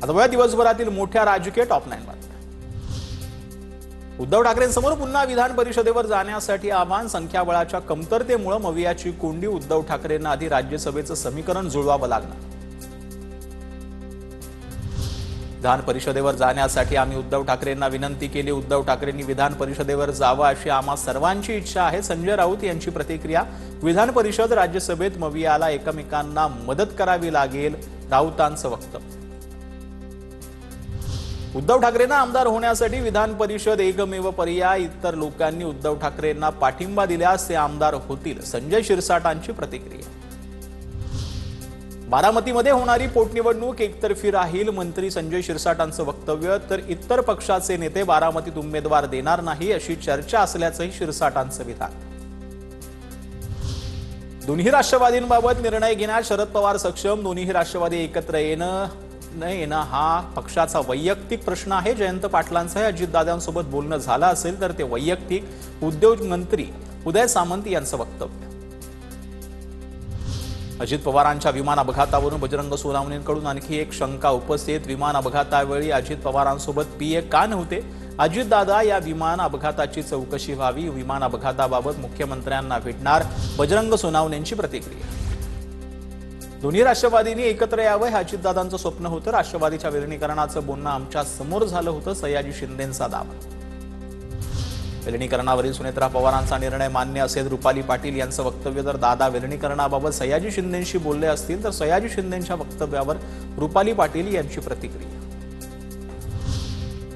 आता बघा दिवसभरातील मोठ्या राजकीय टॉप 9 बातम्या। उद्धव ठाकरेंसमोर पुन्हा विधान परिषदेवर जाण्यासाठी आव्हान। संख्याबळाच्या कमतरतेमुळे मवियाची कोंडी। उद्धव ठाकरेंना आधी राज्यसभेचं समीकरण जुळवावं लागणार। विधान परिषदेवर जाण्यासाठी आम्ही उद्धव ठाकरेंना विनंती केली। उद्धव ठाकरेंनी विधान परिषदेवर जावं अशी आम्हा सर्वांची इच्छा आहे। संजय राऊत यांची प्रतिक्रिया। विधान परिषद राज्यसभेत मवियाला एकमेकांना मदत करावी लागेल, राऊतांचं वक्तव्य। उद्धव ठाकरेंना आमदार होण्यासाठी विधान परिषद एकमेव पर्याय। इतर लोकांनी उद्धव ठाकरेंना पाठिंबा दिल्यास ते आमदार होतील, संजय शिरसाटांची प्रतिक्रिया। बारामतीमध्ये होणारी पोटनिवडणूक एकतर्फी राहील, मंत्री संजय शिरसाटांचं वक्तव्य। तर इतर पक्षाचे नेते बारामतीत उमेदवार देणार नाही अशी चर्चा असल्याचंही शिरसाटांचं विधान। दोन्ही राष्ट्रवादींबाबत निर्णय घेण्यास शरद पवार सक्षम। दोन्ही राष्ट्रवादी एकत्र येणं हा पक्षाचा वैयक्तिक प्रश्न आहे। जयंत पाटलांचं अजितदादांसोबत बोलणं झालं असेल तर ते वैयक्तिक। उद्योग मंत्री उदय सामंत यांचं वक्तव्य। अजित पवारांच्या विमान अपघातावरून बजरंग सोनवणेंकडून आणखी एक शंका उपस्थित। विमान अपघातावेळी अजित पवारांसोबत पीए का नव्हते? अजितदादा, या विमान अपघाताची चौकशी व्हावी। विमान अपघाताबाबत मुख्यमंत्र्यांना भेटणार, बजरंग सोनवणेंची प्रतिक्रिया। दोन्ही राष्ट्रवादींनी एकत्र यावं हे अजितदादांचं स्वप्न होतं। राष्ट्रवादीच्या विलीनीकरणाचं बोलणं आमच्या समोर झालं होतं, सयाजी शिंदेंचा दावा। विलीनीकरणावरील सुनेत्रा पवारांचा निर्णय मान्य असेल, रुपाली पाटील यांचं वक्तव्य। जर दादा विलीनीकरणाबाबत सयाजी शिंदेंशी बोलले असतील तर सयाजी शिंदेंच्या वक्तव्यावर रुपाली पाटील यांची प्रतिक्रिया।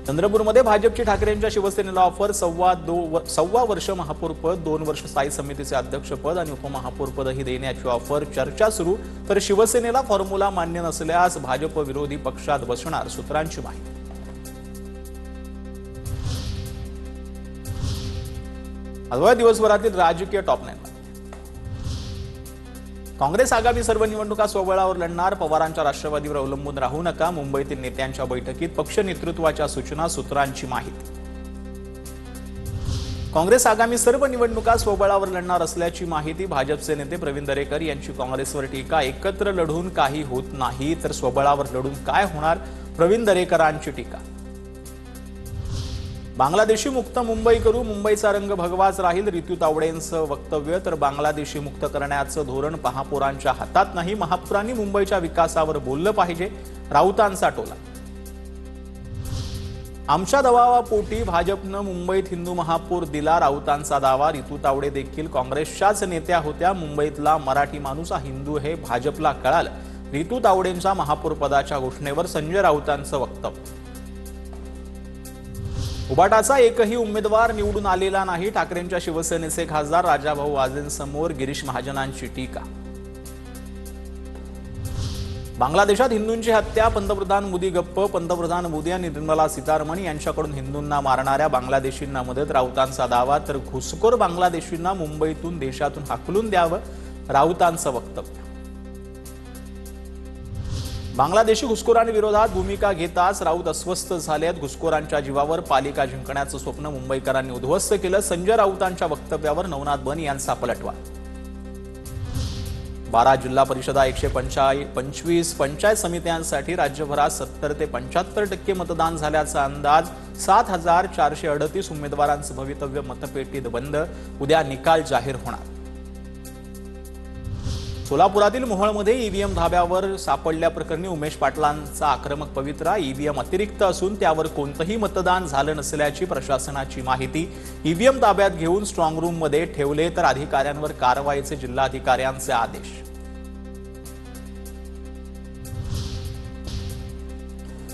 चंद्रपूरमध्ये भाजपची ठाकरेंच्या शिवसेनेला ऑफर। सव्वा वर्ष महापौरपद, 2 वर्ष स्थायी समितीचे अध्यक्षपद आणि उपमहापौरपदही देण्याची ऑफर। चर्चा सुरू। तर शिवसेनेला फॉर्म्युला मान्य नसल्यास भाजप विरोधी पक्षात बसणार, सूत्रांची माहिती। आज दिवसभरातील राजकीय टॉप 9 बातम्या। काँग्रेस आगामी सर्व निवडणुका स्वबळावर लढणार। पवारांच्या राष्ट्रवादीवर अवलंबून राहू नका, मुंबईतील नेत्यांच्या बैठकीत पक्ष नेतृत्वाच्या सूचना, सूत्रांची माहिती। काँग्रेस आगामी सर्व निवडणुका स्वबळावर लढणार असल्याची माहिती। भाजपचे नेते प्रवीण दरेकर यांची काँग्रेसवर टीका। एकत्र लढून काही होत नाही तर स्वबळावर लढून काय होणार? प्रवीण दरेकरांची टीका। बांगलादेशी मुक्त मुंबई करू, मुंबईचा रंग भगवाच राहील, रितू तावडेंचं वक्तव्य। तर बांगलादेशी मुक्त करण्याचं धोरण महापौरांच्या हातात नाही, महापौरांनी मुंबईच्या विकासावर बोललं पाहिजे, राऊतांचा टोला। आमच्या दबावापोटी भाजपनं मुंबईत हिंदू महापौर दिला, राऊतांचा दावा। रितू तावडे देखील काँग्रेसच्याच नेत्या होत्या। मुंबईतला मराठी माणूस हा हिंदू हे भाजपला कळालं। रितू तावडेंच्या महापौरपदाच्या घोषणेवर संजय राऊतांचं वक्तव्य। उबाटाचा एकही उमेदवार निवडून आलेला नाही, ठाकरेंच्या शिवसेनेचे खासदार राजाभाऊ वाजेंसमोर गिरीश महाजनांची टीका। बांगलादेशात हिंदूंची हत्या, पंतप्रधान मोदी गप्प। पंतप्रधान मोदी आणि निर्मला सीतारामन यांच्याकडून हिंदूंना मारणाऱ्या बांगलादेशींना मदत, राऊतांचा दावा। तर घुसखोर बांगलादेशींना मुंबईतून देशातून हाकलून द्यावं, राऊतांचं वक्तव्य। बांगलादेशी घुसखोरांविरोधात भूमिका घेताच राऊत अस्वस्थ झालेत। घुसखोरांच्या जीवावर पालिका जिंकण्याचं स्वप्न मुंबईकरांनी उद्ध्वस्त केलं, संजय राऊतांच्या वक्तव्यावर नवनाथ बन यांचा पलटवार। 12 जिल्हा परिषदा, 125 पंचायत समित्यांसाठी राज्यभरात 70 ते 75% मतदान झाल्याचा अंदाज। 7438 उमेदवारांचं भवितव्य मतपेटीत बंद, उद्या निकाल जाहीर होणार। सोलापुरातील मोहोळमध्ये ईव्हीएम धाब्यावर सापडल्याप्रकरणी उमेश पाटलांचा आक्रमक पवित्रा। ईव्हीएम अतिरिक्त असून त्यावर कोणतंही मतदान झालं नसल्याची प्रशासनाची माहिती। ईव्हीएम ताब्यात घेऊन स्ट्रॉंग रूममध्ये ठेवले तर अधिकाऱ्यांवर कारवाईचे जिल्हाधिकाऱ्यांचे आदेश।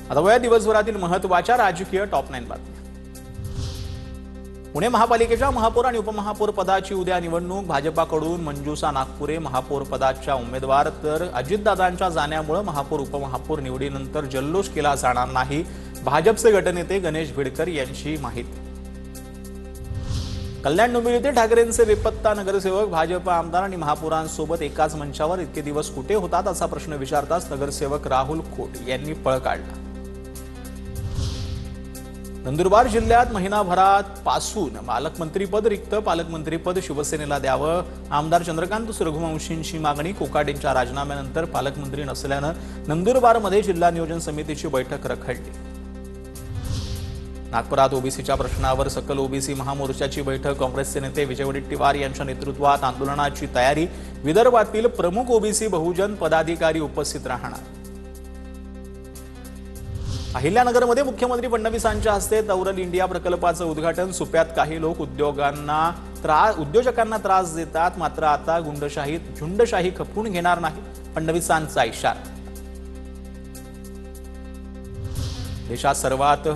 आता दिवसभरातील महत्त्वाच्या राजकीय टॉप 9 बातम्या। पुणे महापालिकेच्या महापौर आणि उपमहापौर पदाची उद्या निवडणूक। भाजपाकडून मंजुषा नागपुरे महापौर पदाच्या उमेदवार। तर अजितदादांच्या जाण्यामुळे महापौर उपमहापौर निवडीनंतर जल्लोष केला जाणार नाही, भाजपचे गटनेते गणेश भिडकर यांची माहिती। कल्याण डोंबिवलीतील ठाकरेंचे बेपत्ता नगरसेवक। भाजप आमदार आणि महापौरांसोबत एकाच मंचावर इतके दिवस कुठे होतात असा प्रश्न विचारताच नगरसेवक राहुल खोट यांनी पळ काढला। नंदुरबार जिल्ह्यात महिनाभरापासून पालकमंत्रीपद रिक्त, पालकमंत्रीपद शिवसेनेला द्यावं. आमदार चंद्रकांत सूर्यवंशींची मागणी. कोकाटेंच्या राजीनाम्यानंतर पालकमंत्री नसल्यानं नंदुरबारमध्ये जिल्हा नियोजन समितीची बैठक रखडली. नागपुरात ओबीसीच्या प्रश्नावर सकल ओबीसी महामोर्चाची बैठक. काँग्रेसचे नेते विजय वडेट्टीवार यांच्या नेतृत्वात आंदोलनाची तयारी. विदर्भातील प्रमुख ओबीसी बहुजन पदाधिकारी उपस्थित राहणार. अहिल्यानगरमध्ये मुख्यमंत्री फडणवीसांच्या हस्ते तौरल इंडिया प्रकल्पाचं उद्घाटन. सुप्यात काही लोक उद्योजकांना त्रास देतात, मात्र आता झुंडशाही खपवून घेणार नाही, फडणवीसांचा इशारा. देशात सर्वात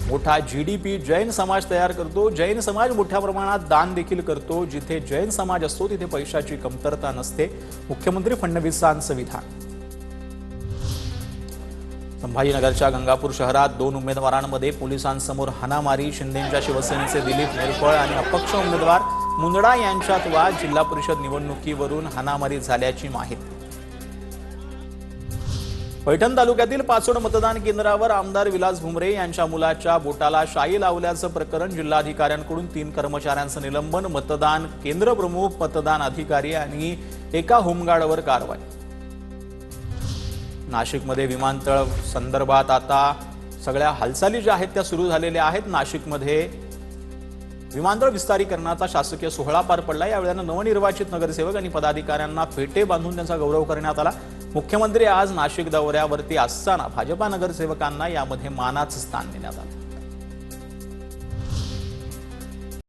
मोठा जीडीपी जैन समाज तयार करतो. जैन समाज मोठ्या प्रमाणात दान देखील करतो. जिथे जैन समाज असतो तिथे पैशाची कमतरता नसते, मुख्यमंत्री फडणवीसांचं विधान. संभाजीनगरच्या गंगापूर शहरात 2 उमेदवारांमध्ये पोलिसांसमोर हाणामारी. शिंदेच्या शिवसेनेचे दिलीप निरफळ आणि अपक्ष उमेदवार मुंदडा यांच्यात वाद. जिल्हा परिषद निवडणुकीवरून हाणामारी झाल्याची माहिती. पैठण तालुक्यातील पाचोड मतदान केंद्रावर आमदार विलास भुमरे यांच्या मुलाच्या बोटाला शाई लावल्याचं प्रकरण. जिल्हाधिकाऱ्यांकडून 3 कर्मचाऱ्यांचं निलंबन. मतदान केंद्र प्रमुख, मतदान अधिकारी आणि एका होमगार्डवर कारवाई. नाशिकमध्ये विमानतळ संदर्भात आता सगळ्या हालचाली ज्या आहेत त्या सुरू झालेल्या आहेत. नाशिकमध्ये विमानतळ विस्तारीकरणाचा शासकीय सोहळा पार पडला. यावेळी नवनिर्वाचित नगरसेवक आणि पदाधिकाऱ्यांना फेटे बांधून त्यांचा गौरव करण्यात आला. मुख्यमंत्री आज नाशिक दौऱ्यावरती असताना भाजपा नगरसेवकांना यामध्ये मानाचं स्थान देण्यात आलं.